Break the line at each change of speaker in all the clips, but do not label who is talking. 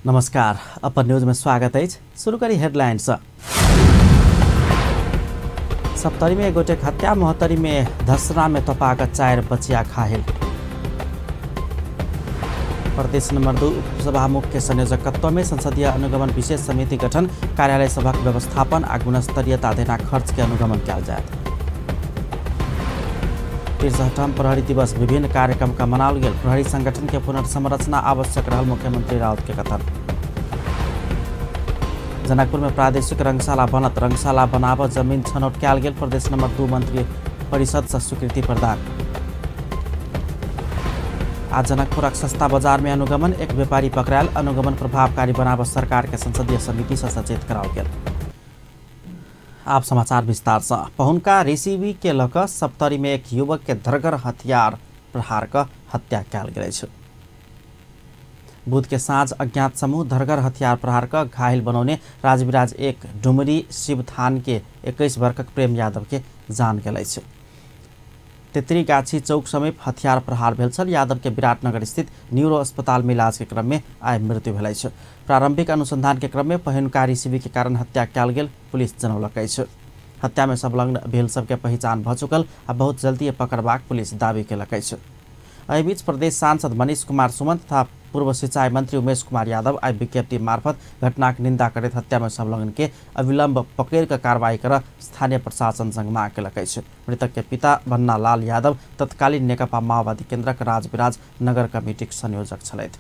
नमस्कार, अपन न्यूज में स्वागत है। शुरू करी हेडलाइंस। सप्तरी में गोटे हत्या, मोहत्तरी में धसरा में तपाका 4 बचिया घायल। प्रदेश नंबर 2 उपसभामुख के संयोजकत्व में संसदीय अनुगमन विशेष समिति गठन, कार्यालय सभा व्यवस्थापन आ गुणस्तरीयता देना खर्च के अनुगमन किया जाए। 63वां प्रहरी दिवस विभिन्न कार्यक्रम का मनाल गेल। प्रहरी संगठन के पुनर्संरचना आवश्यक रहल, मुख्यमंत्री राउत के कथन। जनकपुर में प्रादेशिक रंगशाला बनत, रंगशाला बनाव जमीन छनौट किया गेल। प्रदेश नंबर 2 मंत्री परिषद से स्वीकृति प्रदान। आज जनकपुर सस्ता बाजार में अनुगमन, एक व्यापारी पकड़ायल। अनुगमन प्रभावकारी बनाव सरकार के संसदीय समिति से सचेत कराओ गेल। आप समाचार विस्तार से। पहुनका रेसिबी के लक सप्तरी में एक युवक के धरगर हथियार प्रहार का हत्या कयल गेल छै। बुध के साँझ अज्ञात समूह धरगर हथियार प्रहार का घायल बनौने राजविराज 1 डुमरी शिवथान के 21 वर्षक प्रेम यादव के जान गेल छै। तेतरी गाछी चौक समीप हथियार प्रहार भेल छल। यादव के विराटनगर स्थित न्यूरो अस्पताल में इलाज के क्रम में आइ मृत्यु भेल छै। प्रारंभिक अनुसंधान के क्रम में पहिनुका रेसिबी के कारण हत्या कयल गेल पुलिस जनौलक छै। हत्या में संलग्न भेल सबके पहचान भ चुकल आ बहुत जल्दी पकड़बाक पुलिस दावी केलक छै। एहि बीच प्रदेश सांसद मनीष कुमार सुमन तथा पूर्व सिंचाई मंत्री उमेश कुमार यादव आई विज्ञप्ति मार्फत घटनाक निंदा करैत हत्या में संलग्न के अविलंब पकड़ कर कार्रवाई कर स्थानीय प्रशासन संग मांग केलक छै। मृतक के पिता भन्ना लाल यादव तत्कालीन नेकपा माओवादी केन्द्रक राजविराज नगर कमिटी के संयोजक छलैथ।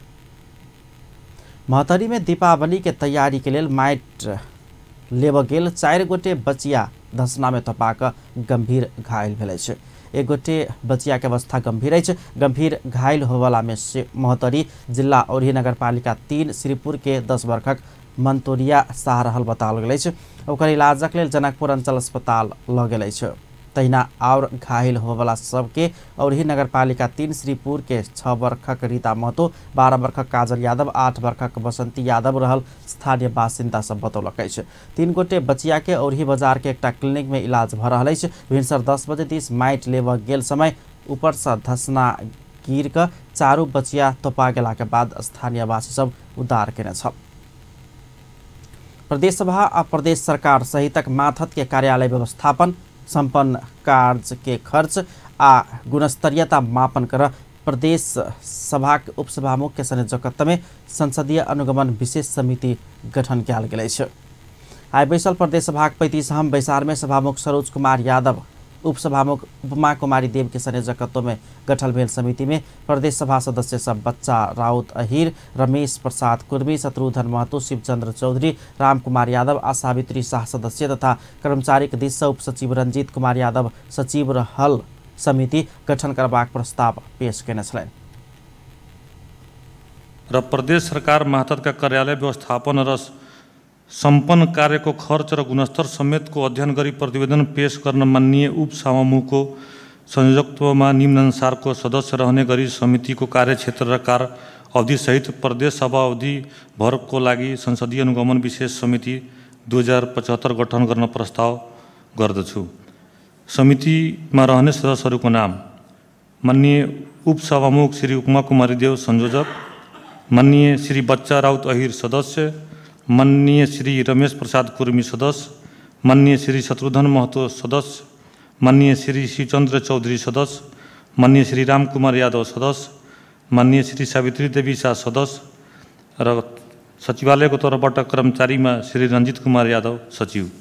महतरी में दीपावली के तैयारी के लेल माइट लेब गेल 4 गोटे बचिया धसना में तपाक गंभीर घायल भेल छै। एक गोटे बचिया के अवस्था गंभीर है। गंभीर घायल होवाला में से महतरी जिला औरही नगरपालिका 3 श्रीपुर के 10 वर्षक मंतोरिया शाह रहल बताओल गेल छै। ओकर इलाजक लेल जनकपुर अंचल अस्पताल ल गेल छै। तहिना और घायल होवाला सबके औरही नगरपालिका 3 श्रीपुर के 6 वर्षक रीता महतो, 12 वर्षक काजल यादव, 8 वर्षक बसंती यादव रहल स्थानीय बासिंदा सब बतौलक छै। 3 गोटे बचिया के औरही बाजार के एकटा क्लिनिक में इलाज भ रहल छै। भिनसर 10 बजे 30 माइट लेब गेल समय ऊपर से धसना गिर के 4 बचिया तोपा गेला के बाद स्थानीय वासी सब उद्धार केने छ। प्रदेश सभा आ प्रदेश सरकार सहितक माथत के कार्यालय व्यवस्थापन, संपन्न कार्य के खर्च आ गुणस्तरीयता मापन कर प्रदेश सभा के उपसभामुख के संयोजकत्व में संसदीय अनुगमन विशेष समिति गठन कयल गेल छै। आइ बैसल प्रदेश सभा के 35वां बैसार में सभामुख सरोज कुमार यादव, उपसभामुख उपमा कुमारी देव के संयोजकत्व में गठल भेल समिति में प्रदेश सभा सदस्य सब बच्चा राउत अहिर, रमेश प्रसाद कुर्मी, शत्रुघ्न महतो, शिवचंद्र चौधरी, राम कुमार यादव आ सावित्री शाह सदस्य तथा कर्मचारी के दिश उप सचिव रंजीत कुमार यादव सचिव रहल समिति गठन करबाक प्रस्ताव पेश केने छलनि।
र प्रदेश सरकार मातहत का कार्यालय व्यवस्थापन र संपन्न कार्य को खर्च र गुणस्तर समेत को अध्ययन करी प्रतिवेदन पेश गर्न माननीय उप सभामुख को संयोजकत्व में निम्नानुसार को सदस्य रहने गरी समिति को कार्य क्षेत्र र कार्य अवधि सहित प्रदेश सभा अवधि भर को लागि संसदीय अनुगमन विशेष समिति 2075 गठन गर्न प्रस्ताव गर्दछु। समिति में रहने सदस्यहरू को नाम: माननीय उप सभामुख श्री उपमा कुमारी देव संयोजक, माननीय श्री बच्चा राउत अहिर सदस्य, माननीय श्री रमेश प्रसाद कुर्मी सदस्य, माननीय श्री शत्रुघ्न महतो सदस्य, माननीय श्री शिवचंद्र चौधरी सदस्य, माननीय श्री राम कुमार यादव सदस्य, माननीय श्री सावित्री देवी शाह सदस्य र सचिवालय को तर्फबाट कर्मचारी में श्री रंजीत कुमार यादव सचिव।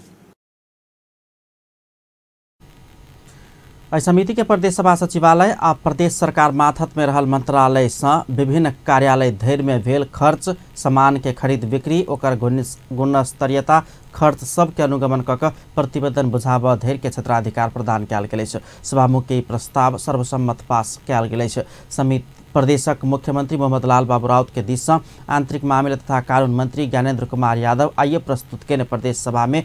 समिति के प्रदेश सभा सचिवालय आ प्रदेश सरकार माथत में रहल मंत्रालय से विभिन्न कार्यालय धरि में भेल खर्च, सामान के खरीद बिक्री, ओकर गुणस्तरीयता खर्च सबके अनुगमन कऽ प्रतिवेदन बुझाबऽ धरि के क्षेत्राधिकार प्रदान कयल गेल छै। सभामुख के प्रस्ताव सर्वसम्मत पास कयल गेल छै। समिति प्रदेशक मुख्यमंत्री मोहम्मद लाल बाबू राउत के दिश से आंतरिक मामले तथा कानून मंत्री ज्ञानेन्द्र कुमार यादव आइए प्रस्तुत केने प्रदेश सभा में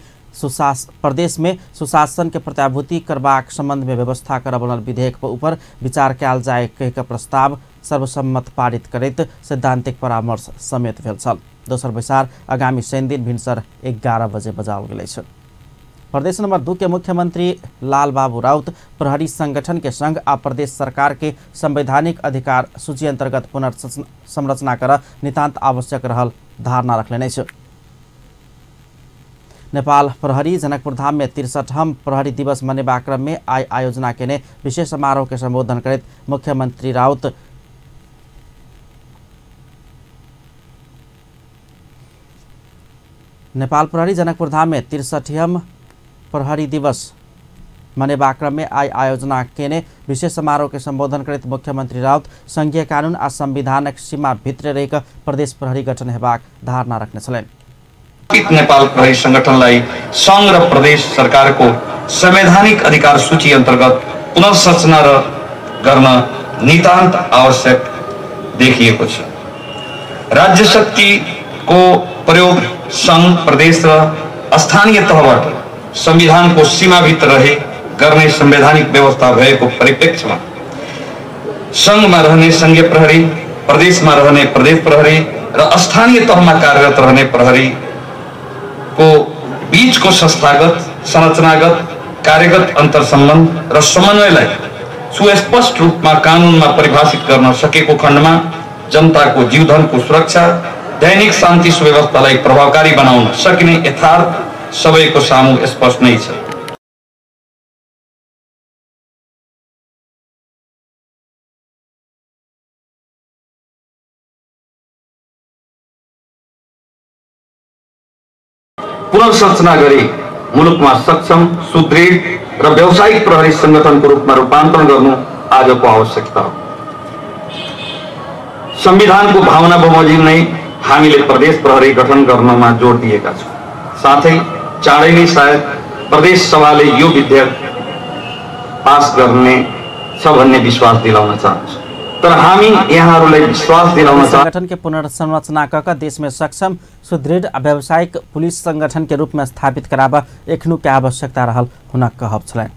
प्रदेश में सुशासन के प्रत्याभूति करबाक संबंध में व्यवस्था कर बनल विधेयक पर ऊपर विचार कयल जाय कहि के प्रस्ताव सर्वसम्मत पारित करैत सैद्धांतिक परामर्श समेत भेल छल। दोसर बैसार आगामी शनि दिन भिनसर 11 बजे बजाओल गेल छै। प्रदेश नंबर 2 के मुख्यमंत्री लाल बाबू राउत प्रहरी संगठन के संघ आ प्रदेश सरकार के संवैधानिक अधिकार सूची अंतर्गत पुनर्संरचना कर नितांत आवश्यक रहल धारणा रखले नै छु। नेपाल प्रहरी जनकपुर धाम में 63वां प्रहरी दिवस मनेवा क्रम में आयोजना के विशेष समारोह के संबोधन करते मुख्यमंत्री राउत नेपाल प्रहरी जनकपुर धाम में 63वां प्रहरी दिवस मनेवा क्रम में आयोजना के विशेष समारोह के संबोधन करते मुख्यमंत्री राउत संघीय कानून आ संविधानक सीमा भित्र रहेका प्रदेश प्रहरी गठन हेबाक धारणा रखने छन्।
नेपाल प्रहरी संगठनलाई संघ र प्रदेश सरकारको संवैधानिक अधिकार सूची अन्तर्गत पुनर्संरचना गर्न नितान्त आवश्यक देखिएको छ। राज्य शक्तिको प्रयोग संघ, प्रदेश र स्थानीय तहबाट संविधानको सीमाभित्र रहे गर्ने संवैधानिक व्यवस्था भएको परिप्रेक्ष्यमा संघमा रहने संघीय प्रहरी, प्रदेशमा रहने प्रदेश प्रहरी र स्थानीय तहमा कार्यरत रहने प्रहरी को बीचको संस्थागत, संरचनागत, कार्यगत अन्तर्सम्बन्ध र समन्वयलाई सुस्पष्ट रूपमा कानूनमा परिभाषित गर्न सकेको खण्डमा जनताको जीवधनको सुरक्षा, दैनिक शान्ति सुव्यवस्थालाई प्रभावकारी बनाउन सकिने यथार्थ सबैको सामु स्पष्ट नै छ। पुनर्संरचना गरी मुलुकमा सक्षम, सुदृढ र व्यावसायिक प्रहरी संगठनको रूपमा रूपान्तरण गर्नु आजको आवश्यकता हो। संविधानको भावना बमोजिम नै हामीले प्रदेश प्रहरी गठन गर्नमा जोड दिएका छौँ। साथै चाँडै नै सायद प्रदेश सभाले यो विधेयक पास गर्ने छ भन्ने विश्वास दिलाउन चाहन्छु। तर हामी यहाँहरूलाई विश्वास दिलाउन
संगठन के पुनर्संरचना कर देश में सक्षम, सुदृढ़ व्यावसायिक पुलिस संगठन के रूप में स्थापित करावा एखनु के आवश्यकता रहल हुन कहब छलैन।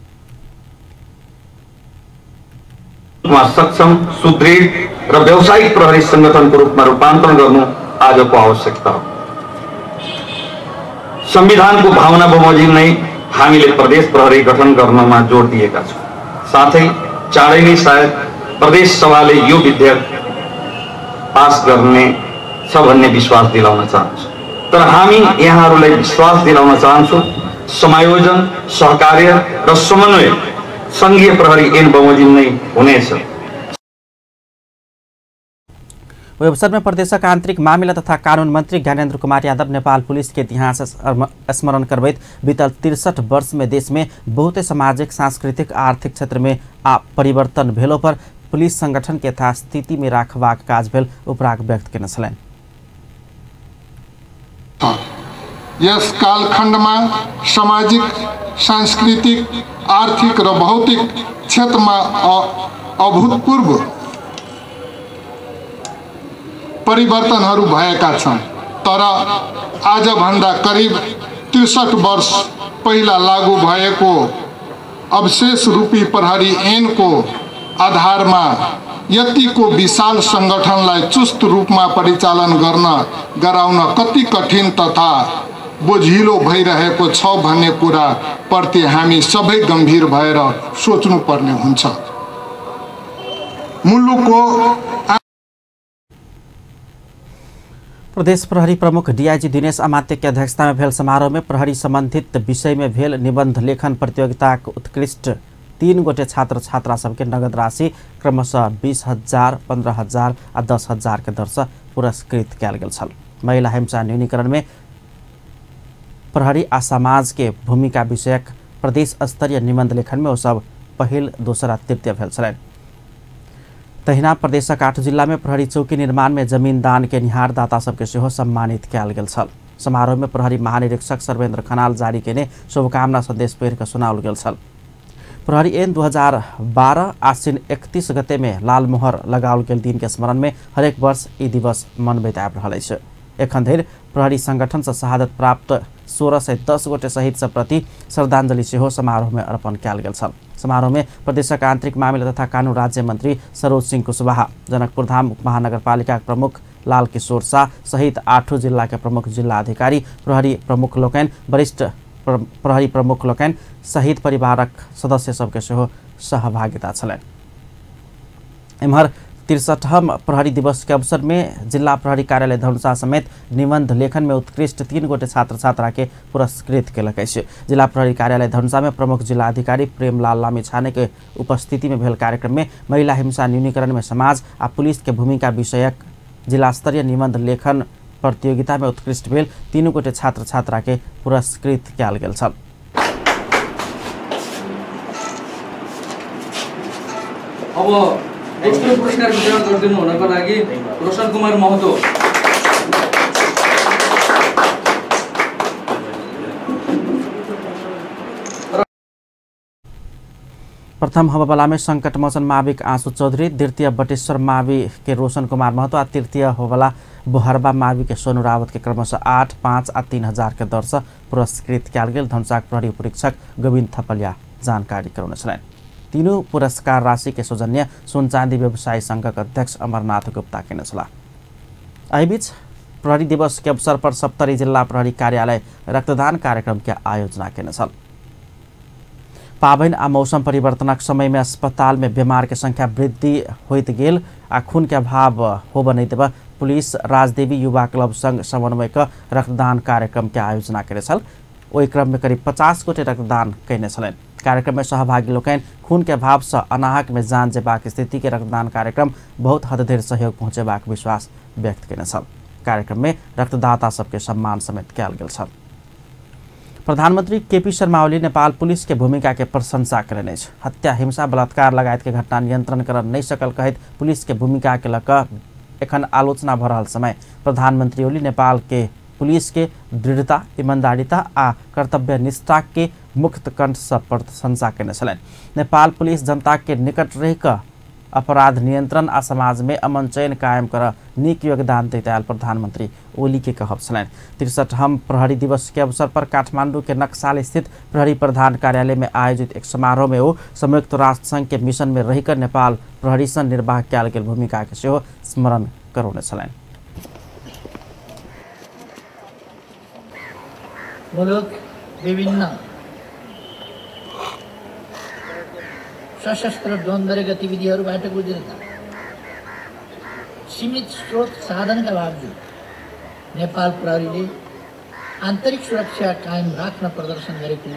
सक्षम, सुदृढ र व्यावसायिक प्रहरी संगठनको रूपमा रूपान्तरण गर्नु आजको आवश्यकता हो। संविधानको भावना बमोजिम नै हामीले प्रदेश प्रहरी गठन गर्नमा जोड दिएका छौँ। साथै चाँडै नै सायद प्रदेश सभाले यो विधेयक पास गर्ने छ भन्ने विश्वास दिलाउन चाहन्छु। तर हामी यहाँहरूलाई विश्वास दिलाउन चाहन्छु समायोजन, सहकार्य र समन्वय संघीय प्रहरी ऐन बमोजिम नै हुनेछ।
अवसर में प्रदेश का आंतरिक मामला तथा कानून मंत्री ज्ञानेन्द्र कुमार यादव नेपाल पुलिस के इतिहास स्मरण करबैत बीतल 63 वर्ष में देश में बहुत सामाजिक, सांस्कृतिक, आर्थिक क्षेत्र में परिवर्तन भेलो पर पुलिस संगठन के यथास्थिति में राखबाक काज भेल उपराग व्यक्त केने छलैन।
यस कालखण्डमा सामाजिक, सांस्कृतिक, आर्थिक र भौतिक क्षेत्रमा अभूतपूर्व परिवर्तनहरू भएका छन्। तर आजभन्दा करिब 63 वर्ष पहिला लागू भएको अवशेष रूपी प्रहरी ऐनको आधारमा यतिको विशाल संगठनलाई चुस्त रूपमा परिचालन गराउन कति कठिन तथा बोझिलो भइरहेको छ भन्ने कुरा प्रति हामी सबै गम्भीर भएर सोच्नुपर्ने हुन्छ। मुलुकको
प्रदेश प्रहरी प्रमुख डीआईजी दिनेश अमात्य की अध्यक्षता में भेल समारोह में प्रहरी संबंधित विषय में भेल निबंध लेखन प्रतियोगिता उत्कृष्ट 3 गोटे छात्र छात्रा सबके नगद राशि क्रमशः 20,000, 15,000 और 10,000 के दर से पुरस्कृत किया गेल छल। महिला हिंसा न्यूनीकरण में प्रहरी आ समाज के भूमिका विषयक प्रदेश स्तरीय निबंध लेखन में वो सब पहिल, दूसरा, तृतीय भेल छलैन। तहिना प्रदेशक 8 जिला में प्रहरी चौकी निर्माण में जमीन दान के निहार दाता सबके सेहो सम्मानित किया गेल छल। समारोह में प्रहरी महानिरीक्षक सर्वेन्द्र खनाल जारी केने शुभकामना संदेश पेर के सुनाओल गेल छल। प्रहरी ऐन 2012 आश्विन 31 गते में लाल मोहर लगाओल गेल दिन के स्मरण में हरेक वर्ष ई दिवस मनबैत आबि रहल अछि। एखन धरि प्रहरी संगठन से शहादत प्राप्त 1610 गोटे शहीद सब प्रति श्रद्धांजलि सेहो समारोह में अर्पण किया गेल छल। समारोह में प्रदेशक आंतरिक मामला तथा कानून राज्य मंत्री सरोज सिंह कुशवाहा, जनकपुर धाम महानगरपालिका प्रमुख लाल किशोर शाह सहित 8 जिला के प्रमुख जिला अधिकारी, प्रहरी प्रमुख लोकन, वरिष्ठ प्रहरी प्रमुख लोकन सहित परिवारक सदस्य सबके सेहो सहभागिता छलैन। एम्हर 63वां प्रहरी दिवस के अवसर में जिला प्रहरी कार्यालय धनुषा समेत निबंध लेखन में उत्कृष्ट 3 गोटे छात्र छात्रा के पुरस्कृत केलकै छ। जिला प्रहरी कार्यालय धनुषा में प्रमुख जिला अधिकारी प्रेमलाल लामिछाने के उपस्थिति में भेल कार्यक्रम में महिला हिंसा न्यूनीकरण में समाज आ पुलिस के भूमिका विषयक जिला स्तरीय निबंध लेखन प्रतियोगिता में उत्कृष्ट भेल 3 गोटे छात्र छात्रा के पुरस्कृत कयल गेल छल।
अब एक्सप्रेस पुरस्कार वितरण गरिदिनु हुनको लागि रोशन कुमार महतो।
प्रथम हवाबला में संकटमोचन माविक आँसु चौधरी, द्वितीय बटेश्वर मावि के रोशन कुमार महतो आ तृतीय हवाबला बोहरबा मावि के सोनू रावत के क्रमशः 8, 5 आ 3000 के दर से पुरस्कृत कयल गेल। धनुषाक प्रहरी उपरीक्षक गोविंद थपलिया जानकारी कराउने छन्। तीनों पुरस्कार राशि के सौजन्य सोन चांदी व्यवसायी संघ के अध्यक्ष अमरनाथ गुप्ता के नछला। एहि बीच प्रहरी दिवस के अवसर पर सप्तरी जिला प्रहरी कार्यालय रक्तदान कार्यक्रम के आयोजना केने छल। पाबनि आ मौसम परिवर्तनक समय में अस्पताल में बीमार के संख्या वृद्धि होइत गेल आ खून के अभाव होब नहीं देबा पुलिस राजदेवी युवा क्लब संघ समन्वय का रक्तदान कार्यक्रम के आयोजना केने छल। ओहि क्रम में करीब 50 गोटे रक्तदान कैने छलनि। कार्यक्रम में सहभागी लोकनि खून के अभाव से अनाहक में जान जेबाक स्थिति के रक्तदान कार्यक्रम बहुत हद धरि सहयोग पहुँचेबाक विश्वास व्यक्त केने छल। कार्यक्रम में रक्तदाता सबके सम्मान समेत कयल गेल छल। प्रधानमंत्री केपी शर्मा ओली नेपाल पुलिस के भूमिका के प्रशंसा करेने छ। हत्या, हिंसा, बलात्कार लगायत के घटना नियंत्रण कर नहीं सकल कहत पुलिस के भूमिका के लक एखन आलोचना भ रहल समय प्रधानमंत्री ओली नेपाल के पुलिस के दृढ़ता, ईमानदारिता आ कर्तव्य निष्ठा के मुक्त कंठ से प्रशंसा केने छलनि। नेपाल पुलिस जनता के निकट रहि कऽ अपराध नियंत्रण आ समाज में अमन चयन कायम कर नीक योगदान दैत प्रधानमंत्री ओली के कहब छलनि। 63वां प्रहरी दिवस के अवसर पर काठमांडू के नक्साल स्थित प्रहरी प्रधान कार्यालय में आयोजित एक समारोह में वो संयुक्त राष्ट्र संघ के मिशन में रहिकर नेपाल प्रहरी सँ निर्वाह कयल गेल भूमिका के सेहो स्मरण करौने छलनि।
मुलुक विभिन्न सशस्त्र द्वन्द्व गतिविधिहरूबाट गुज्रेका सीमित स्रोत साधनका बावजुद नेपाल प्रहरीले आन्तरिक सुरक्षा कायम राख्न प्रदर्शन गरेको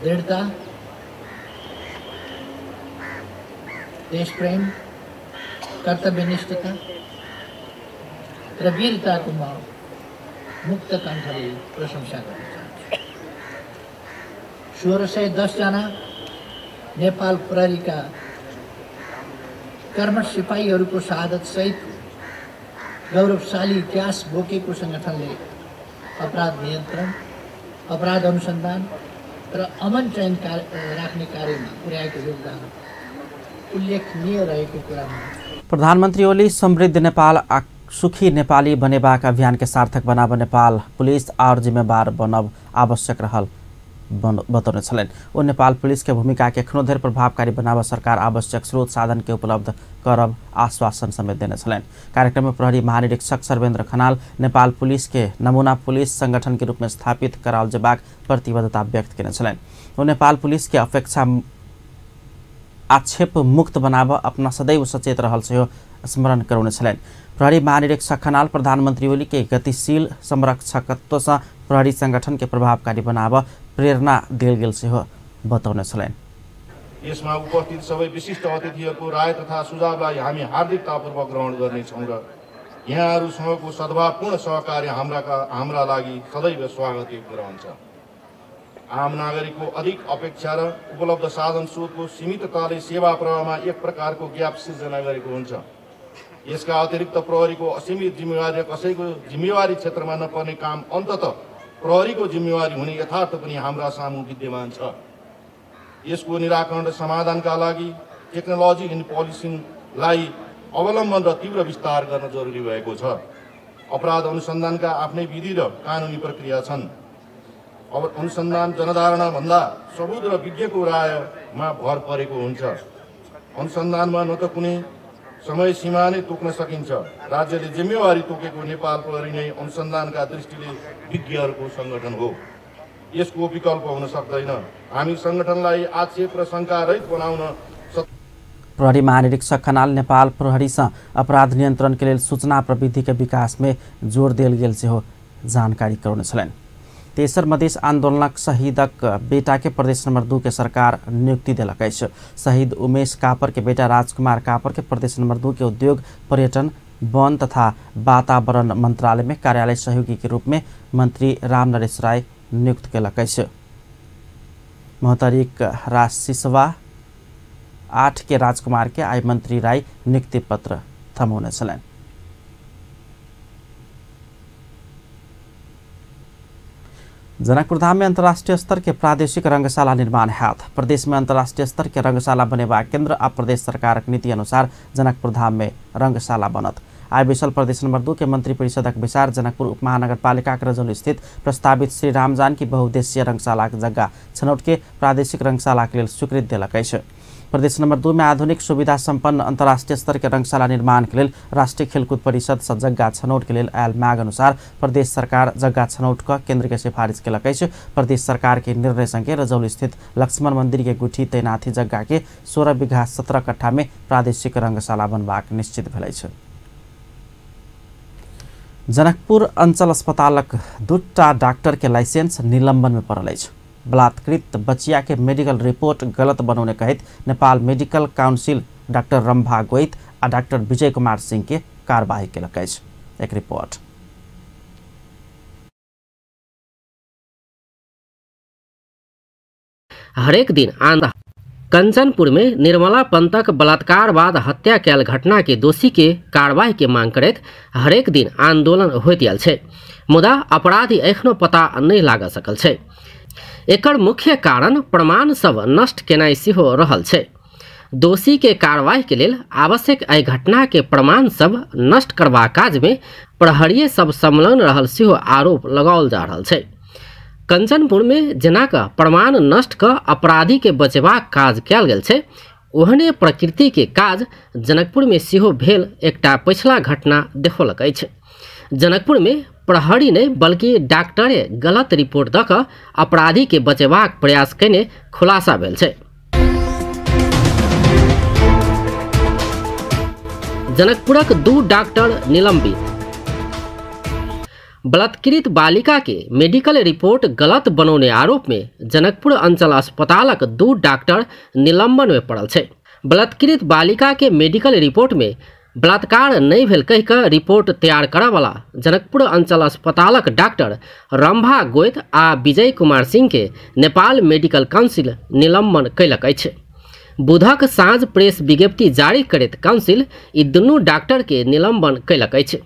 दृढता, देशप्रेम, कर्तव्यनिष्ठता र वीरताको म मुक्त कण्ठले प्रशंसा गर्न चाहन्छु। 1610 जना नेपाल प्रहरीका कर्मठ सिपाहीहरूको शहादत सहित गौरवशाली इतिहास बोकेको संगठनले अपराध नियन्त्रण, अपराध अनुसन्धान र अमन चयन राख्ने कार्यमा पुर्याएको योगदान उल्लेखनीय रहेको कुरामा
प्रधानमंत्री ओली समृद्ध नेपाल सुखी नेपाली बनेबाक अभियान के सार्थक बनाब नेपाल पुलिस और जिम्मेवार बनब आवश्यक रहल बतौने छलनि। वो नेपाल पुलिस के भूमिका के एखनो धरि प्रभावकारी बनाब सरकार आवश्यक स्रोत साधन के उपलब्ध करब आश्वासन समेत देने छलनि। कार्यक्रम में प्रहरी महानिरीक्षक सर्वेन्द्र खनाल नेपाल पुलिस के नमूना पुलिस संगठन के रूप में स्थापित कराल जेबाक प्रतिबद्धता व्यक्त केने छलनि। वो नेपाल पुलिस के अपेक्षा आक्षेप मुक्त बनाब अपना सदैव सचेत रहल सेहो स्मरण करौने छलनि। प्रहरी महानिरीक्षक खनाल प्रधानमंत्री ओली के गतिशील संरक्षकत्व से प्रहरी संगठन के प्रभावकारी बनाब प्रेरणा दिल गेल सेहो बताउने छलनि।
यसमा उपस्थित सबै विशिष्ट अतिथिहरूको राय तथा सुझावलाई हामी हार्दिकतापूर्वक ग्रहण गर्नेछौँ र यहाँहरूसँगको सद्भावपूर्ण सहकार्य हाम्रा लागि सदैव स्वागत योग्य रहन्छ। आम नागरिकको अधिक अपेक्षा र उपलब्ध साधन स्रोतको सीमितताले सेवा प्रवाहमा एक प्रकारको ग्याप सिर्जना गरेको हुन्छ। यसका अतिरिक्त प्रहरीको असीमित जिम्मेवारी कसैको जिम्मेवारी क्षेत्रमा नपर्ने काम अन्ततः प्रहरीको जिम्मेवारी हुने यथार्थ पनि हाम्रा सामु विद्यमान छ। यसको निराकरण र समाधानका लागि टेक्नोलोजी इन पोलिसिङलाई अवलम्बन र तीव्र विस्तार गर्न जरुरी भएको छ। अपराध अनुसन्धानका आफ्नै विधि र कानुनी प्रक्रिया छन्। अनुसन्धान जनधारणा भन्दा सबूत र विज्ञको रायमा भर परेको हुन्छ। अनुसन्धानमा न त कुनै समय सीमा नै तोक्न सकिन्छ। राज्यले जिम्मेवारी तोकेको नेपाल प्रहरी नै अनुसन्धानका दृष्टिले विज्ञहरूको संगठन हो। यसको विकल्प हुन सक्दैन। हामी संगठनलाई आक्षेप र शंका रहित बनाउन
प्रहरी महानिरीक्षक खनाल नेपाल प्रहरीसँग अपराध नियन्त्रण के लेल सूचना प्रविधि के विकास में जोड़ देल गेल सेहो जानकारी करौने छलनि। तेसर मधेश आंदोलनक शहीदक बेटा के प्रदेश नंबर 2 के सरकार नियुक्ति दिलक अछि। शहीद उमेश कापर के बेटा राजकुमार कापर के प्रदेश नंबर 2 के उद्योग, पर्यटन, वन तथा वातावरण मंत्रालय में कार्यालय सहयोगी के रूप में मंत्री राम नरेश राय नियुक्त केलक अछि। मोहतरिक राशिसवा 8 के राजकुमार के आय मंत्री राय नियुक्ति पत्र थमौने छलनि। जनकपुर धाम में अंतर्राष्ट्रीय स्तर के प्रादेशिक रंगशाला निर्माण हैत। प्रदेश में अंतर्राष्ट्रीय स्तर के रंगशाला बनेबा केंद्र आ प्रदेश सरकार नीति अनुसार जनकपुर धाम में रंगशाला बनत। आय विशल प्रदेश नंबर 2 के मंत्री परिषदक विचार जनकपुर उपमहानगरपालिका के रजौली स्थित प्रस्तावित श्री राम जानकी बहुउद्देश्यीय रंगशाला जगह छनौट के प्रादेशिक रंगशाला के लिए स्वीकृति दिलक अछि। प्रदेश नंबर 2 में आधुनिक सुविधा संपन्न अंतर्राष्ट्रीय स्तर के रंगशाला निर्माण के लिए राष्ट्रीय खेलकूद परिषद से जगह छनौट के लिए आयल माग अनुसार प्रदेश सरकार जगह छनौट का केंद्र के सिफारिश केलक अछि। प्रदेश सरकार के निर्णय संगे रजौली स्थित लक्ष्मण मंदिर के गुठी तैनाथी जगह के 16 बीघा 17 कट्ठा में प्रादेशिक रंगशाला बनबाक निश्चित भेल अछि। जनकपुर अंचल अस्पतालक 2टा डॉक्टर के लाइसेंस निलंबन में पड़ल अछि। बलात्कृत बचिया के मेडिकल रिपोर्ट गलत बनौने कहित Nepal medical council doctor Rambha Goit आ डॉक्टर विजय कुमार सिंह के कार्यवाही केलक अछि। एक रिपोर्ट।
हरेक दिन आंधा कंचनपुर में निर्मला पंथक बलात्कार बाद हत्या कैल घटना के दोषी के कार्रवाई के मांग करैत हरेक दिन आंदोलन होइत आयल छै, मुदा अपराधी एखनो पता नहीं लाग सकल छै। एकर मुख्य कारण प्रमाण सब नष्ट केनाइ सेहो रहल छै। दोषी के कार्रवाई के लेल आवश्यक एहि घटना के प्रमाण सब नष्ट करबा काज में प्रहरीय सब संलग्न रहल सेहो आरोप लगाओल जा रहल छै। कंचनपुर में जेनाक प्रमाण नष्ट क अपराधी के बचेबाक काज कयल गेल छै, ओहने प्रकृति के काज जनकपुर में सेहो भेल एकटा पिछला घटना देखौलक अछि। जनकपुर में प्रहरी ने बल्कि डॉक्टरे गलत रिपोर्ट दऽ कऽ अपराधी के बचेबाक प्रयास केने खुलासा भेल छै। जनकपुरक 2 डॉक्टर निलंबित। बलात्कृत बालिका के मेडिकल रिपोर्ट गलत बनौने आरोप में जनकपुर अंचल अस्पतालक 2 डॉक्टर निलंबन में पड़ल छै। बलात्कृत बालिका के मेडिकल रिपोर्ट में बलात्कार नहीं भेल कहि कऽ रिपोर्ट तैयार करऽ वाला जनकपुर अंचल अस्पतालक डॉक्टर रंभा गोइत आ विजय कुमार सिंह के नेपाल मेडिकल काउंसिल निलंबन कयलक अछि। बुधक साँझ प्रेस विज्ञप्ति जारी करैत काउंसिल ई दुनू डॉक्टर के निलंबन कयलक अछि।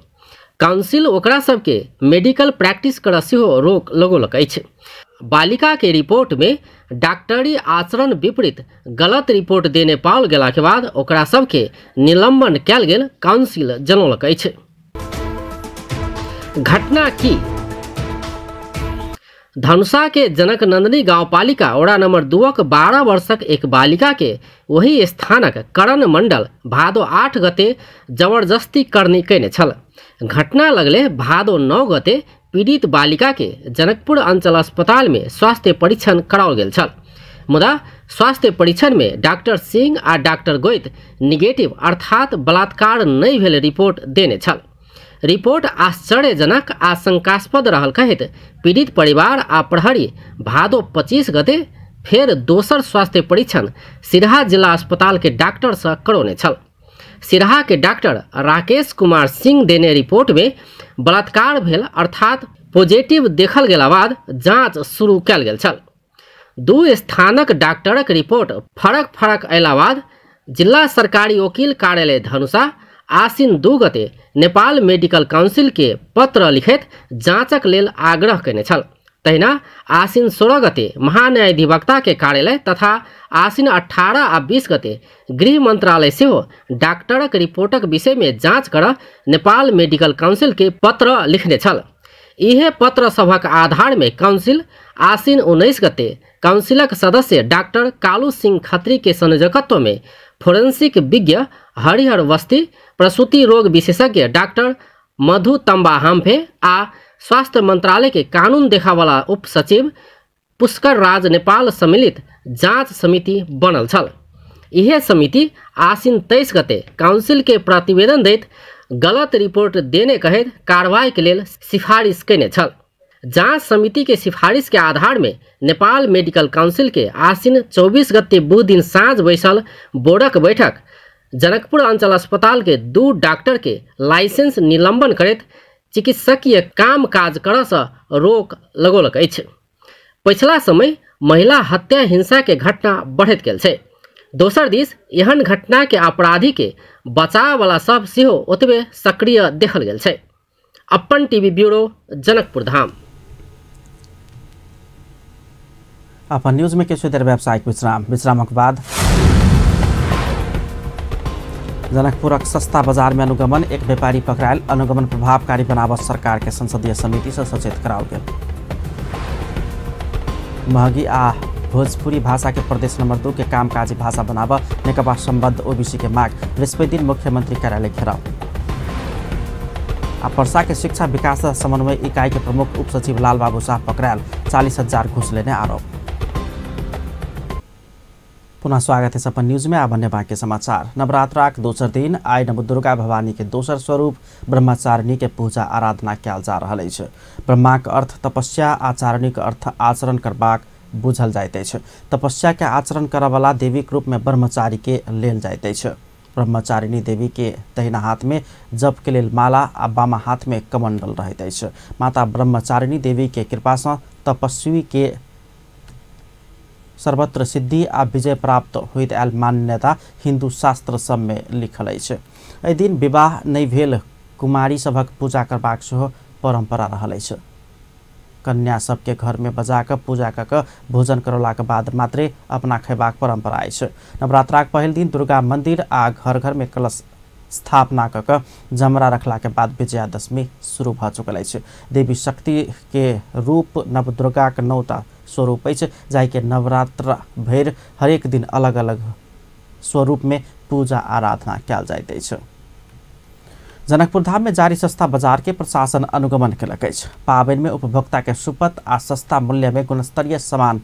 काउंसिल ओकरा सबके मेडिकल प्रैक्टिस करऽ सेहो रोक लगौलक अछि। बालिका के रिपोर्ट में डॉक्टरी आचरण विपरीत गलत रिपोर्ट देने पाओल गेला के बाद ओकरा सबके निलंबन कयल गेल काउंसिल जनौलक अछि। घटना की धनुषा के जनक नंदनी गांवपालिका ओड़ा नंबर 2 12 वर्षक एक बालिका के वही स्थानक करण मंडल भादो 8 गते जबरदस्ती करनी कयने छल। घटना लगले भादो 9 गते पीड़ित बालिका के जनकपुर अंचल अस्पताल में स्वास्थ्य परीक्षण कराओल गेल छल, मुदा स्वास्थ्य परीक्षण में डॉक्टर सिंह आ डॉक्टर गोइत निगेटिव अर्थात बलात्कार नहीं भेल रिपोर्ट देने छल। रिपोर्ट आश्चर्यजनक आ शंकास्पद रहल कहित पीड़ित परिवार आ प्रहरी भादो 25 गते फेर दोसर स्वास्थ्य परीक्षण सिरहा जिला अस्पताल के डॉक्टर से करौने छल। सिरहा के डॉक्टर राकेश कुमार सिंह देने रिपोर्ट में बलात्कार भेल अर्थात पॉजिटिव देखल गेला बाद जांच शुरू कयल गेल छल। 2 स्थानक डॉक्टरक रिपोर्ट फरक फरक अयला बाद जिला सरकारी वकील कार्यालय धनुषा आसिन 2 गते नेपाल मेडिकल काउंसिल के पत्र लिखैत जांचक लेल आग्रह कयने छल। तहिना आसिन 16 गते महान्यायाधिवक्ता के कार्यालय तथा आसिन 18 आ 20 गते गृह मंत्रालय सेहो डॉक्टरक रिपोर्टक विषय में जांच कर नेपाल मेडिकल काउंसिल के पत्र लिखने छल। इहे पत्र सभक आधार में काउंसिल आसिन 19 गते काउंसिलक सदस्य डॉक्टर कालू सिंह खत्री के संयोजकत्व में फोरेंसिक विज्ञ हरिहर वस्ती, प्रसूति रोग विशेषज्ञ डॉक्टर मधु तंबा हाम्फे आ स्वास्थ्य मंत्रालय के कानून देखावाला उप सचिव पुष्कर राज नेपाल सम्मिलित जांच समिति बनल छल। यह समिति आसिन 23 गते काउंसिल के प्रतिवेदन दैत गलत रिपोर्ट देने कहित कार्रवाई के लेल सिफारिश कैने छल। जांच समिति के सिफारिश के आधार में नेपाल मेडिकल काउंसिल के आसिन 24 गते बुध दिन साँझ बैसल बोर्डक बैठक जनकपुर अंचल अस्पताल के 2 डॉक्टर के लाइसेंस निलंबन करैत चिकित्सकीय काम काज करसँ रोक लगौलक अछि। पछिला समय महिला हत्या हिंसा के घटना बढ़ैत गेल छै। दोसर दिस एहन घटना के अपराधी के बचाव वाला सब सेहो ओतबे सक्रिय देखल गेल छै। अपन टीवी ब्यूरो जनकपुर धाम।
अपन न्यूज में किछु देर व्यावसायिक विश्रामक बाद जनकपुरक सस्ता बाजार में अनुगमन, एक व्यापारी पकड़ायल, अनुगमन प्रभावकारी बनाबऽ सरकार के संसदीय समिति से सचेत कराओल गेल। महगी आ भोजपुरी भाषा के प्रदेश नंबर 2 के कामकाजी भाषा बनाबऽ नेकपा संबद्ध ओबीसी के माग, बृहस्पति दिन मुख्यमंत्री कार्यालय घेराव। आ पर्सा के शिक्षा विकास समन्वय इकाई के प्रमुख उप सचिव लाल बाबू शाह पकड़ायल, 40,000 घूस लेने आरोप। पुनः स्वागत है सपन न्यूज में। अब अन्य बाकी समाचार। नवरात्राक दोसर दिन आई नवदुर्गा भवानी के दोसर स्वरूप ब्रह्मचारिणी के पूजा आराधना कयल जा रहल अछि। ब्रह्माक अर्थ तपस्या, आचारणीक अर्थ आचरण करबाक बुझल जाइत अछि। तपस्या के आचरण करय वाला देवीक रूप में ब्रह्मचारी के लेल जाइत अछि। ब्रह्मचारिणी देवी के दहिना हाथ में जप के लेल माला आ बामा हाथ में कमंडल रहैत अछि। माता ब्रह्मचारिणी देवी के कृपा सँ तपस्वी के सर्वत्र सिद्धि आ विजय प्राप्त होइत आयल मान्यता हिंदू शास्त्र सब में लिखल अछि। एहि दिन विवाह नहि भेल कुमारी सभक पूजा करबाक सेहो परंपरा रहल अछि। कन्या सबके घर में बजा कऽ पूजा कऽ कऽ भोजन करौलाक बाद मात्रे अपना खयबाक परंपरा अछि। नवरात्राक पहिल दिन दुर्गा मंदिर आ घर घर में कलश स्थापना कऽ कऽ जमरा रखला के बाद विजयादशमी शुरू भऽ चुकल अछि। देवी शक्ति के रूप नवदुर्गाक 9टा स्वरूप अछि, जाहि के नवरात्र भरि हरेक दिन अलग अलग स्वरूप में पूजा आराधना कयल जाइत अछि। जनकपुर धाम में जारी सस्ता बाजार के प्रशासन अनुगमन केलक अछि। पाबनि में उपभोक्ता के सुपथ आ सस्ता मूल्य में गुणस्तरीय सामान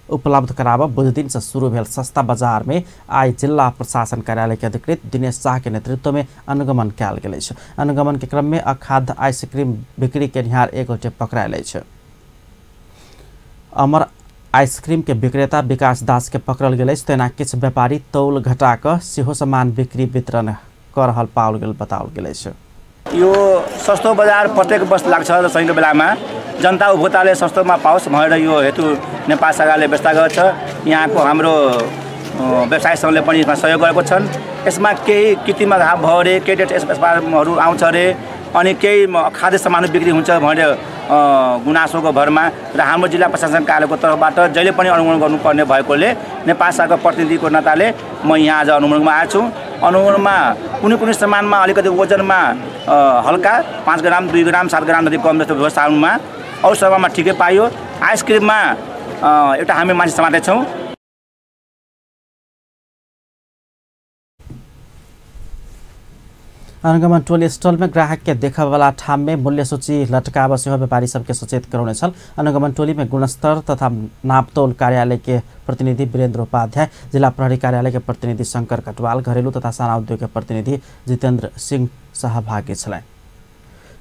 उपलब्ध कराबऽ बुध दिन से शुरू भेल सस्ता बाजार में आई जिला प्रशासन कार्यालय के अधिकृत दिनेश शाह के नेतृत्व में अनुगमन कयल गेल अछि। अनुगमन के क्रम में अखाद्य आइसक्रीम बिक्री केनिहार एक गोटे पकड़ायल अछि। अमर आइसक्रीम के विक्रेता विकास दास के पकड़ल गेल अछि। तेना किछु व्यापारी तौल घटा कऽ सेहो सामान बिक्री वितरण कर रहल पाओल गेल बताओल गेल अछि।
यो सस्तो बजार प्रत्येक वर्ष लाग्छ। दशैँको बेलामा जनता उपभोक्ताले सस्तोमा पाओस् भनेर यो हेतु नेपाल सरकारले व्यवस्था गर्छ। यहाँको हाम्रो व्यवसाय सङ्घले पनि यसमा सहयोग गरेको छन्। यसमा केही कृत्रिम घाव भयो अरे, केही एक्सपायरहरू आउँछ अरे, अनि केही खाद्य सामान बिक्री हुन्छ भनेर गुनासोको भरमा र हाम्रो जिल्ला प्रशासन कार्यालयको तर्फबाट जहिले पनि अनुगमन गर्नुपर्ने भएकोले नेपाल सरकारको प्रतिनिधिको नाताले म यहाँ आज अनुगमनमा आएको छु। अनुगमनमा कुनै कुनै सामानमा अलिकति वजनमा हल्का 5 ग्राम, 2 ग्राम, 7 ग्राम जति कम जस्तो सामानमा, अरू सामानमा ठिकै पाइयो। आइसक्रिममा एउटा हामी मान्छे समातेछौँ।
अनुगमन टोली स्टल में ग्राहक के देखा वाला ठाम में मूल्य सूची लटकाव सेहो व्यापारी सबके सचेत करौने छल। अनुगमन टोली में गुणस्तर तथा नापतोल कार्यालय के प्रतिनिधि वीरेंद्र उपाध्याय, जिला प्रहरी कार्यालय के प्रतिनिधि शंकर कटवाल, घरेलू तथा साना उद्योग के प्रतिनिधि जितेंद्र सिंह सहभागी छलाह।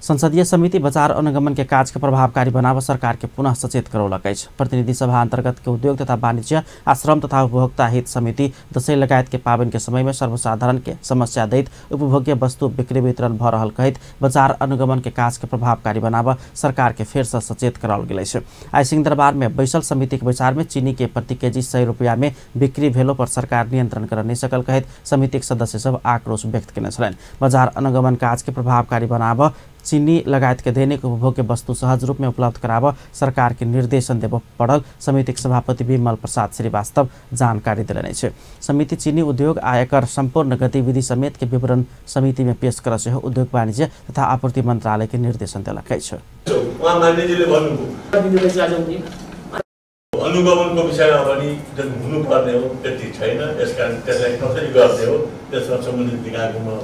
संसदीय समिति बाजार अनुगमन के काज के प्रभावकारी बनाबऽ सरकार के पुनः सचेत करौलक अछि। प्रतिनिधि सभा अंतर्गत के उद्योग तथा वाणिज्य, आश्रम तथा उपभोक्ता हित समिति दशैं लगायत के पाबनि के समय में सर्वसाधारण के समस्या दैत उपभोग्य वस्तु बिक्री वितरण भऽ रहल कहैत बाजार अनुगमन के काज के प्रभावकारी बनाबऽ सरकार के फेर से सचेत कराओल गेल अछि। आई सिंहदरबार में बैसल समिति के विचार में चीनी के प्रति केजी 100 रुपया में बिक्री भेलो पर सरकार नियंत्रण कर नहीं सकल कहैत समिति के सदस्य सब आक्रोश व्यक्त केने छलनि। बाजार अनुगमन काज के प्रभावकारी बनाबऽ चीनी लगायत के दैनिक उपभोग्य वस्तु सहज रूप में उपलब्ध कराबऽ सरकार के निर्देशन देबऽ पड़ल समिति के सभापति विमल प्रसाद श्रीवास्तव जानकारी देलनि अछि। समिति चीनी उद्योग आ एकर संपूर्ण गतिविधि समेत के विवरण समिति में पेश कर सेहो उद्योग वाणिज्य तथा आपूर्ति मंत्रालय के निर्देशन देलक अछि।
अनुगमनको विषयमा पनि जुन हुनुपर्ने हो त्यति छैन, त्यसकारण त्यसलाई कसरी गर्ने हो त्यसमा सम्बन्धित निकायमा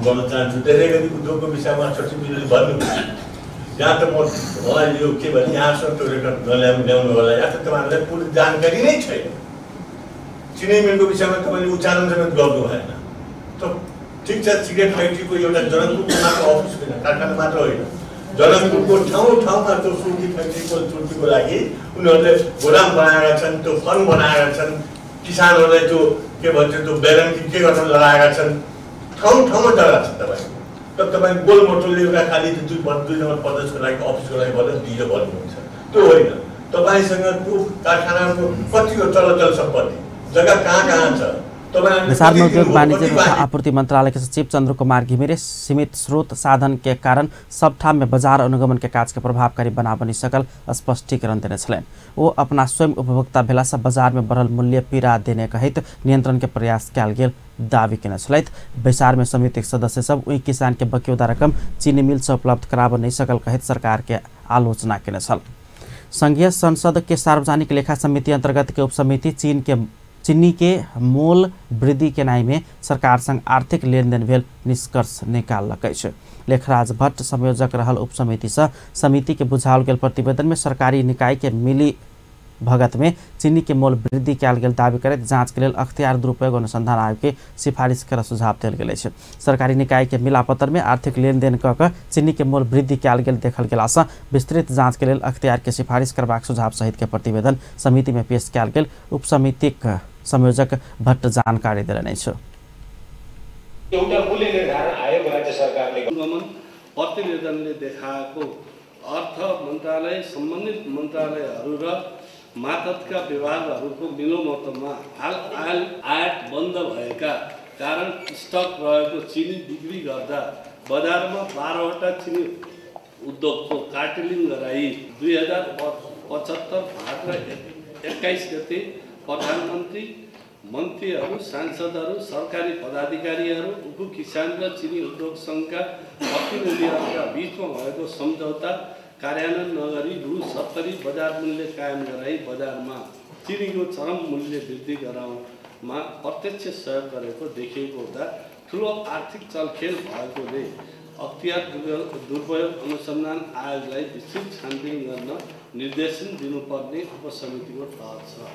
गर्न चाहन्छु। त्यसै गरी उद्योगको विषयमा सचिवले भन्नु यहाँ त मलाई यो के भने यहाँसम्म त्यो रेकर्ड ल्याउनु होला, यहाँ त तपाईँहरूलाई पूर्ण जानकारी नै छैन। चिनी मिलको विषयमा तपाईँले उच्चारण समेत गर्नु भएन। त ठिक छ, सिगरेट फ्याक्ट्रीको एउटा जनकपुरमा मात्र अफिस होइन, कारखाना मात्र होइन, जनकपुरको ठाउँमा त्यो सुर्ती फ्याक्ट्रीको चुर्तीको लागि उनीहरूले गोदाम बनाएका छन्, त्यो फन्ड बनाएका छन्, किसानहरूलाई त्यो के भन्छ त्यो बेरेन्टी के गर्न लगाएका छन्, ठाउँमा जग्गा छ तपाईँको। तर तपाईँ गोलमोटोले एउटा खालि 2 नम्बर प्रदेशको लागि अफिसको लागि मात्रै दिएर भन्नुहुन्छ, त्यो होइन। तपाईँसँग त्यो कारखानाको कतिको चलचल सम्पत्ति जग्गा कहाँ छ।
विचारमा उद्योग वाणिज्य तथा आपूर्ति मंत्रालय के सचिव चंद्र कुमार घिमिरे सीमित स्रोत साधन के कारण सब ठाम में बाजार अनुगमन के काज के प्रभावकारी बना बनी सकल स्पष्टीकरण देने छलेन। वो अपना स्वयं उपभोक्ता भेला से बाजार में बढ़ल मूल्य पीड़ा देने कहित नियंत्रण के प्रयास कैल गेल दावी केने छलैत। बैसार में समिति के सदस्य सब उही किसान के बक्यौदा रकम चीनी मिल से उपलब्ध कराब नहीं सकल कहित सरकार के आलोचना केने छल। संघीय संसद के सार्वजनिक लेखा समिति अंतर्गत के उपसमिति चीनी के मोल वृद्धि के न्याय में सरकार संग आर्थिक लेनदेन भेल निष्कर्ष निकाललकै छ। लेखराज भट्ट संयोजक रहल उपसमिति से समिति के बुझाओल गेल प्रतिवेदन में सरकारी निकाय के मिली भगत में चीनी के मोल वृद्धि कैल गेल दावी करैत जांच के लेल अख्तियार दुरुपयोग अनुसंधान आयोग के सिफारिश कर सुझाव देल गेल छै। सरकारी निकाय के मिलापत्र में आर्थिक लेनदेन क चीनी के मोल वृद्धि कैल गेल देखल गेला से विस्तृत जांच के लेल अख्तियार के सिफारिश करबाक सुझाव सहित के प्रतिवेदन समिति में पेश कैल गेल उपसमितिक संयोजक भट्ट जानकारी दिलाउने छ।
एउटा मूल्य निर्धारण आयोग राज्य सरकारले प्रतिवेदनले देखाएको अर्थ मन्त्रालय सम्बन्धित मन्त्रालयहरू र मातहतका विभागहरूको मिलोमतोमा हाल आयात बन्द भएका कारण स्टक रहेको चिनी बिक्री गर्दा बजारमा 12वटा चिनी उद्योगको कार्टेलिङ गराई 2075 भाद्र 21 गते प्रधानमन्त्री, मन्त्रीहरू, सांसदहरू, सरकारी पदाधिकारीहरू, उप किसान र चिनी उद्योग सङ्घका प्रतिनिधिहरूका बीचमा भएको सम्झौता कार्यान्वयन नगरी रु 70 बजार मूल्य कायम गराई बजारमा चिनीको चरम मूल्य वृद्धि गराउनमा प्रत्यक्ष सहयोग गरेको देखिएको हुँदा ठुलो आर्थिक चलखेल भएकोले अख्तियार दुरुपयोग अनुसन्धान आयोगलाई विस्तृत छानबिन गर्न निर्देशन दिनुपर्ने उपसमितिको तह छ।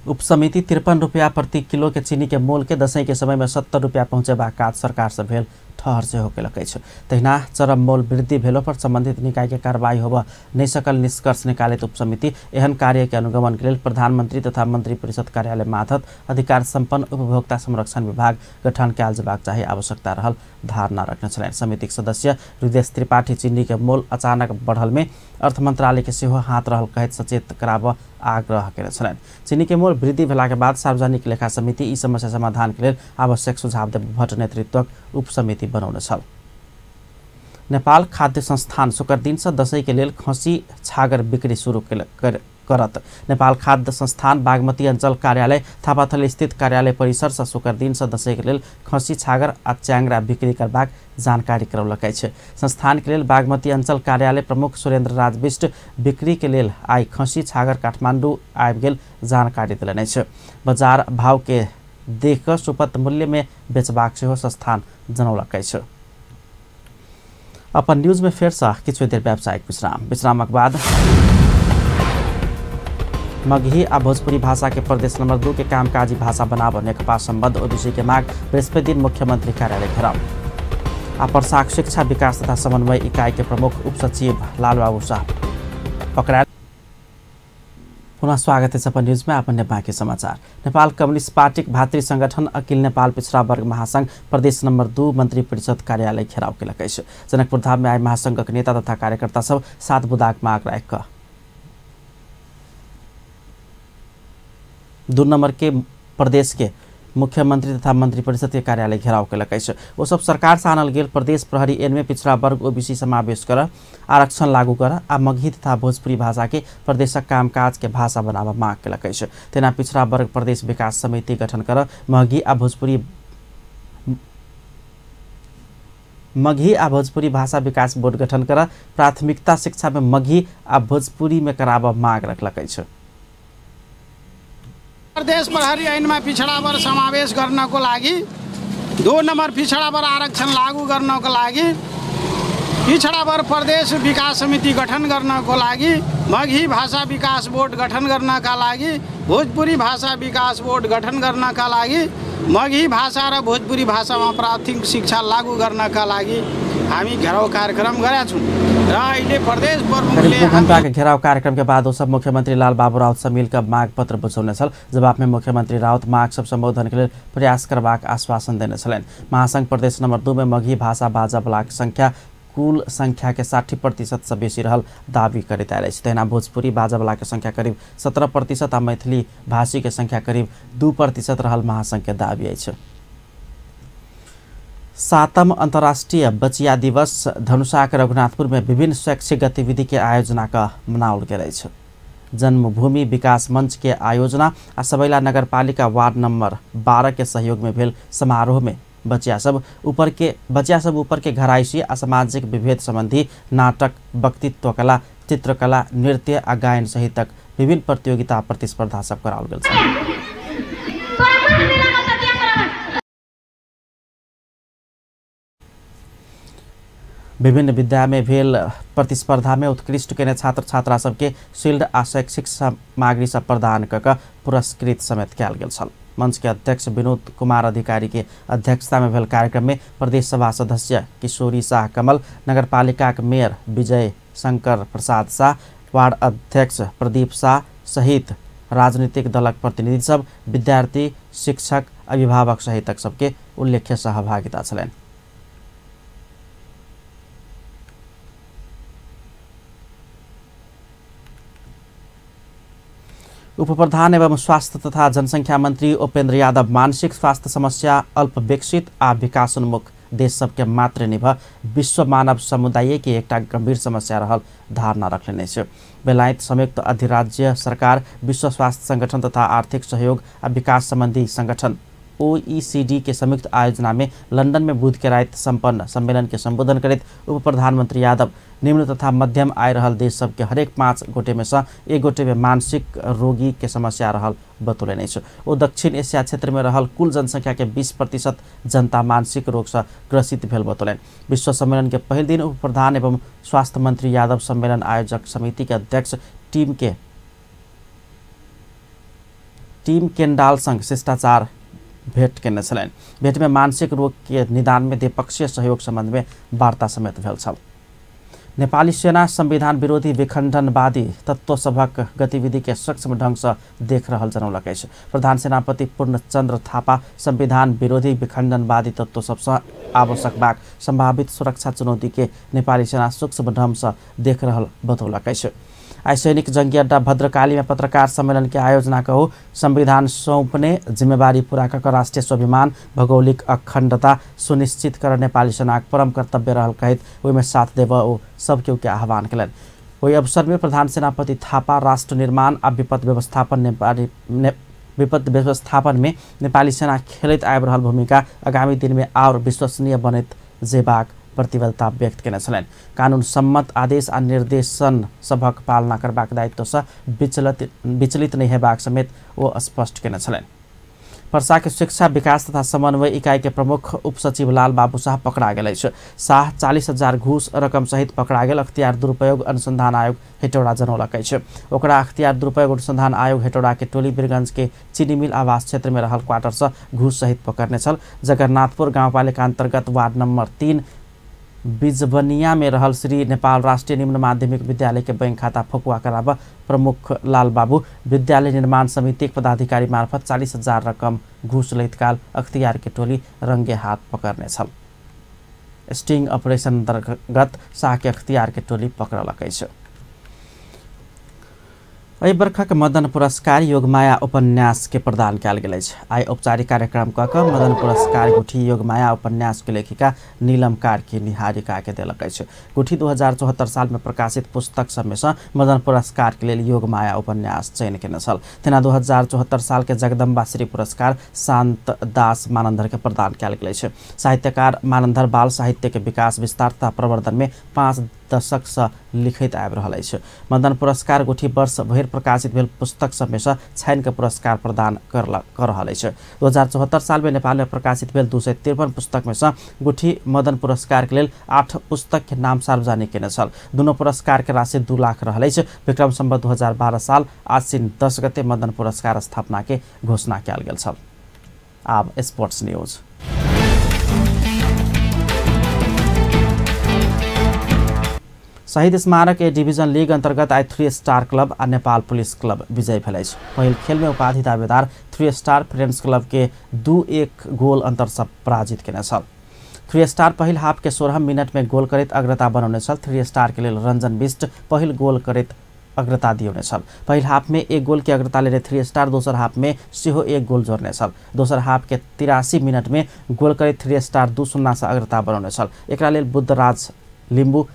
उपसमिति 53 रुपया प्रति किलो के चीनी के मोल के दशैं के समय में 70 रुपया पहुंचेबा काज सरकार से भेल ठहर से होके लगे छ। तहिना चरम मोल वृद्धि भेलो पर संबंधित निकाय के कार्रवाई होबा नहीं सकल निष्कर्ष निकालित उपसमिति एहन कार्य के अनुगमन के लिए प्रधानमंत्री तथा मंत्री परिषद कार्यालय मातहत अधिकार संपन्न उपभोक्ता संरक्षण विभाग गठन कैल जबाक चाहिए आवश्यकता रहल धारणा रखने छलैन। समिति के सदस्य हृदय त्रिपाठी चीनी के मोल अचानक बढ़ल में अर्थ मंत्रालय के सेहो हाथ रहल कहित सचेत कराब आग्रह केने छलैन। चीनी के मोल वृद्धि भेला के बाद सार्वजनिक लेखा समिति ई समस्या समाधान के लिए आवश्यक सुझाव देव भट्ट नेतृत्वक उपसमिति बनाउने छ। नेपाल खाद्य संस्थान शुक्र दिन से दशैं के लिए खसी छागर बिक्री शुरू करत नेपाल खाद्य संस्थान बागमती अंचल कार्यालय थापाथली स्थित कार्यालय परिसर से शुक्र दिन से दशैं के लिए खसी छागर आ च्याङ्रा बिक्री करबाक जानकारी करौलकै छ। संस्थान के लिए बागमती अंचल कार्यालय प्रमुख सुरेन्द्र राज बिष्ट बिक्री के लिए आई खसी छागर काठमाडौँ आबि गेल जानकारी दिलने छ। बाजार भाव के देख सुपथ मूल्य में बेचबाक सेहो संस्थान जनौलकै छ। अपन न्यूज में फेर से किछु देर व्यावसायिक विश्रामक बाद मगही आ भोजपुरी भाषा के प्रदेश नंबर 2 के कामकाजी भाषा बनाब नेकपा संबद्ध ओबीसी के माग बृहस्पति दिन मुख्यमंत्री कार्यालय घेराव। आ पर्साक शिक्षा विकास तथा समन्वय इकाई के प्रमुख उप सचिव लालबाबू शाह पकड़ायल। पुनः स्वागत है अपन न्यूज में। अपन बाँकी समाचार। नेपाल कम्युनिस्ट पार्टी भातृ संगठन अखिल नेपाल पिछड़ा वर्ग महासंघ प्रदेश नंबर 2 मंत्री परिषद कार्यालय घेराव केलकै छ। जनकपुर धाम में आए महासंघ नेता तथा कार्यकर्ता सब 7 बुदाक माग राख 2 नंबर के प्रदेश के मुख्यमंत्री तथा मंत्री परिषद के कार्यालय घेराव केलकै छ। वो सब सरकार से आनल गेल प्रदेश प्रहरी एन में पिछड़ा वर्ग ओबीसी समावेश कर आरक्षण लागू कर आ मगही तथा भोजपुरी भाषा के प्रदेशक कामकाज के भाषा बनाब माग केलकै छ। तेना पिछड़ा वर्ग प्रदेश विकास समिति गठन कर मगही आ भोजपुरी भाषा विकास बोर्ड गठन कर प्राथमिकता शिक्षा में मगही आ भोजपुरी में कराब माग रखलकै छ।
प्रदेश प्रहरी ऐनमा पिछड़ा वर्ग समावेश गर्नको लागि 2 नम्बर पिछड़ा वर्ग आरक्षण लागू गर्नको लागि पिछड़ा वर्ग प्रदेश विकास समिति गठन गर्नको लागि मगही भाषा विकास बोर्ड गठन गर्नका लागि भोजपुरी भाषा विकास बोर्ड गठन गर्नका लागि मगही भाषा र भोजपुरी भाषामा प्राथमिक शिक्षा लागू गर्नका लागि हामी घेराउ कार्यक्रम गरेका छौँ र अहिले प्रदेश प्रमुखले
घंटा के घेराव कार्यक्रम के बाद सब मुख्यमंत्री लाल बाबू राउत से मिलकर मांग पत्र बुझौने छल। जवाब में मुख्यमंत्री राउत मांग सब संबोधन के लिए प्रयास करबाक आश्वासन देने छलैन। महासंघ प्रदेश नंबर 2 में मगही भाषा बाजा वाला संख्या कुल संख्या के 60% से बेसी रहल दावी करैत आयल अछि। तहिना भोजपुरी बाजा वाला के संख्या करीब 17% आ मैथिली भाषी के संख्या करीब 2% रहल महासंघ के दावी अछि। 7वां अंतर्राष्ट्रीय बचिया दिवस धनुषा के रघुनाथपुर में विभिन्न शैक्षिक गतिविधि के आयोजना का मनाओल गेल अछि। जन्मभूमि विकास मंच के आयोजना आ सबैला नगरपालिका वार्ड नंबर 12 के सहयोग में भेल समारोह में बचिया सब ऊपर के घराइसी आ सामाजिक विभेद संबंधी नाटक, वक्तित्व कला, चित्रकला, नृत्य आ गायन सहितक विभिन्न प्रतियोगिता प्रतिस्पर्धा सब कराओल गेल छल। विभिन्न विद्यालय में भेल प्रतिस्पर्धा में उत्कृष्ट केने छात्र छात्रा सबके शील्ड आ शैक्षिक सामग्री सब प्रदान कऽ पुरस्कृत समेत कयल गेल छल। मंच के अध्यक्ष विनोद कुमार अधिकारी के अध्यक्षता में भेल कार्यक्रम में प्रदेश सभा सदस्य किशोरी शाह कमल, नगरपालिका के मेयर विजय शंकर प्रसाद शाह, वार्ड अध्यक्ष प्रदीप शाह सहित राजनीतिक दलक प्रतिनिधि सब, विद्यार्थी, शिक्षक, अभिभावक सहित सबके उल्लेख्य सहभागिता छलैन। उपप्रधान एवं स्वास्थ्य तथा जनसंख्या मंत्री उपेंद्र यादव मानसिक स्वास्थ्य समस्या अल्प विकसित आ विकासोन्मुख देश सबके मात्र निभा विश्व मानव समुदाय के एक गंभीर समस्या रहल धारणा रखने छ। बेलायत संयुक्त अधिराज्य सरकार विश्व स्वास्थ्य संगठन तथा आर्थिक सहयोग आ विकास संबंधी संगठन OECD के संयुक्त आयोजना में लंदन में बुध के रात संपन्न सम्मेलन के संबोधन करते उप प्रधानमंत्री यादव निम्न तथा मध्यम आय रहल देश सब के हरेक 5 गोटे में से 1 गोटे में मानसिक रोगी के समस्या रहल बतौलनि छ। वो दक्षिण एशिया क्षेत्र में रहल कुल जनसंख्या के 20% जनता मानसिक रोग से ग्रसित भेल बतौलनि। विश्व सम्मेलन के पहले दिन उप प्रधान एवं स्वास्थ्य मंत्री यादव सम्मेलन आयोजक समिति के अध्यक्ष टीम केंडाल संग शिष्टाचार भेंट केने छलैन। भेंट में मानसिक रोग के निदान में द्विपक्षीय सहयोग संबंध में वार्ता समेत भेल छल। नेपाली सेना संविधान विरोधी विखण्डनवादी तत्व सभक गतिविधि के सूक्ष्म ढंग से देख रहल जनौलक अछि। प्रधान सेनापति पूर्णचंद्र थापा संविधान विरोधी विखण्डनवादी तत्व सबसे आवश्यक बाक संभावित सुरक्षा चुनौती के नेपाली सेना सूक्ष्म ढंग से देख रहल बतौलक अछि। आज सैनिक जंगी अड्डा भद्रकाली में पत्रकार सम्मेलन के आयोजना कहो संविधान सौंपने जिम्मेवारी पूरा कर राष्ट्रीय स्वाभिमान भौगोलिक अखंडता सुनिश्चित कर नेपाली सेनाक परम कर्तव्य रहल कहत ओहि में साथ देव ओ सब के आह्वान कलन। ओहि अवसर में प्रधान सेनापति थापा राष्ट्र निर्माण आ विपद व्यवस्थापन में नेपाली सेना खेलत आबि रहल भूमिका आगामी दिन में और विश्वसनीय बनत जेबाक प्रतिबद्धता व्यक्त केने छलैन। कानून सम्मत आदेश आ निर्देशन सभक पालना करबाक दायित्व से विचलित नहीं हेबाक समेत वो स्पष्ट केने छलैन। पर्सा के शिक्षा विकास तथा समन्वय इकाई के प्रमुख उप सचिव लाल बाबू शाह पकड़ा गेल अछि। शाह 40,000 घूस रकम सहित पकड़ा गेल अख्तियार दुरुपयोग अनुसंधान आयोग हेटौड़ा जनौलक अछि। ओकरा अख्तियार दुरुपयोग अनुसंधान आयोग हेटौड़ा के टोली बीरगंज के चीनी मिल आवास क्षेत्र में रहल क्वार्टर से घूस सहित पकड़ने छल। जगन्नाथपुर गांवपालिका अंतर्गत वार्ड नंबर 3 बिजबनिया में रहल श्री नेपाल राष्ट्रीय निम्न माध्यमिक विद्यालय के बैंक खाता फकुआ कराबा प्रमुख लाल बाबू विद्यालय निर्माण समिति के पदाधिकारी मार्फत 40,000 रकम घूस लैत काल अख्तियार के टोली रंगे हाथ पकड़ने छल। स्टिंग ऑपरेशन अंतर्गत शाह के अख्तियार के टोली पकड़लक अछि। एहि बर्खक मदन पुरस्कार योगमाया उपन्यास के प्रदान कयल गेल अछि। आइ औपचारिक कार्यक्रम कऽ मदन पुरस्कार गुठी योगमाया उपन्यास के लेखिका नीलम कार्की निहारिका के देलक अछि। गुठी 2074 साल में प्रकाशित पुस्तक सब में से मदन पुरस्कार के लिए योगमाया उपन्यास चयन केने छल। तेना 2074 साल के जगदम्बा श्री पुरस्कार शांत दास मानंदर के प्रदान कयल गेल अछि। साहित्यकार मानंदर बाल साहित्य के विकास विस्तार तथा प्रवर्धन में 5 दशक से लिखित आबि रहल अछि। मदन पुरस्कार गुठी वर्ष भरि प्रकाशित भेल पुस्तक सबमे सँ छानि कऽ पुरस्कार प्रदान कर रहल अछि। 2074 साल में नेपाल में प्रकाशित भेल 253 पुस्तक में सँ गुठी मदन पुरस्कार के लेल 8 पुस्तक के नाम सार्वजनिक केने छल। दुनू पुरस्कार के राशि 2 लाख रहल अछि। विक्रम संवत 2012 साल आश्विन 10 गते मदन पुरस्कार स्थापना के घोषणा कयल गेल छल। आब स्पोर्ट्स न्यूज। शहीद स्मारक ए डिभिजन लीग अंतर्गत आई 3 स्टार क्लब आ नेपाल पुलिस क्लब विजयी भेल अछि। पहिल खेल में उपाधि दावेदार 3 स्टार फ्रेंड्स क्लब के 2-1 गोल अंतर से पराजित केने छल। 3 स्टार पहिल हाफ के 16 मिनट में गोल करैत अग्रता बनौने छल। 3 स्टार के लेल रंजन बिष्ट पहिल गोल करैत अग्रता दिउने छल। पहिल हाफ में 1 गोल के अग्रता लेने 3 स्टार दोसर हाफ में सेहो 1 गोल जोड़ने छल। दोसर हाफ के 83 मिनट में गोल करैत 3 स्टार 2-0 से अग्रता बनौने छल। एकरा लेल बुद्धराज लिम्बू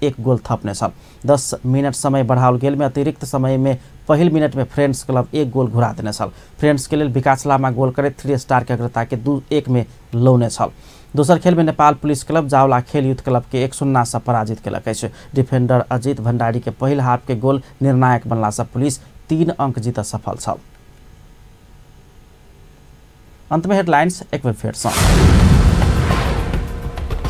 1 गोल थप्ने छल। 10 मिनट समय बढ़ाओल गेल में अतिरिक्त समय में पहिल मिनट में फ्रेंड्स क्लब 1 गोल घुरा देने छल। फ्रेंड्स के लेल विकास लामा गोल करैत 3 स्टार के अग्रता के 2-1 में लौने छल। दोसर खेल में नेपाल पुलिस क्लब जावला खेल युद्ध क्लब के 1-0 से पराजित केलक अछि। डिफेंडर अजित भंडारी के पहिल हाफ के गोल निर्णायक बनला से पुलिस 3 अंक जीत सफल छल। अंत में हेडलाइंस एक बार फिर से।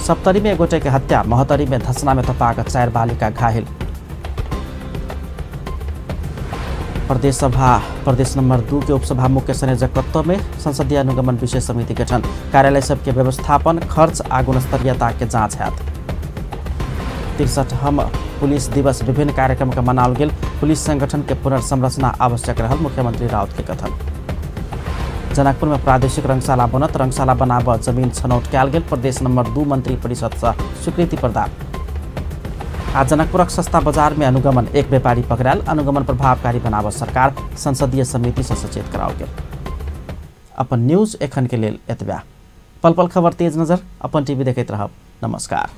सप्तरी में एगोटे के हत्या, महतरी में धसना में तपाकर 4 बालिका घायल। प्रदेश सभा प्रदेश नंबर 2 के उपसभा मुख्य संयोजकत्व में संसदीय अनुगमन विशेष समिति गठन। कार्यालय सबके व्यवस्थापन, खर्च आ गुणस्तरीयता के जांच हैत। 63 पुलिस दिवस विभिन्न कार्यक्रम का मनाओल गेल। पुलिस संगठन के पुनर्संरचना आवश्यक रहल, मुख्यमंत्री राउत के कथन। जनकपुर में प्रादेशिक रंगशाला बनत, रंगशाला बनाब जमीन छनौट कयल गेल। प्रदेश नंबर 2 मंत्री परिषद से स्वीकृति प्रदान। आज जनकपुरक सस्ता बाजार में अनुगमन, एक व्यापारी पकड़ायल। अनुगमन प्रभावकारी बनाब सरकार, संसदीय समिति से सचेत कराओल गेल। अपन न्यूज एखन के लेल एतबा। पल पल खबर तेज नजर अपन टीवी देखैत रहब। नमस्कार।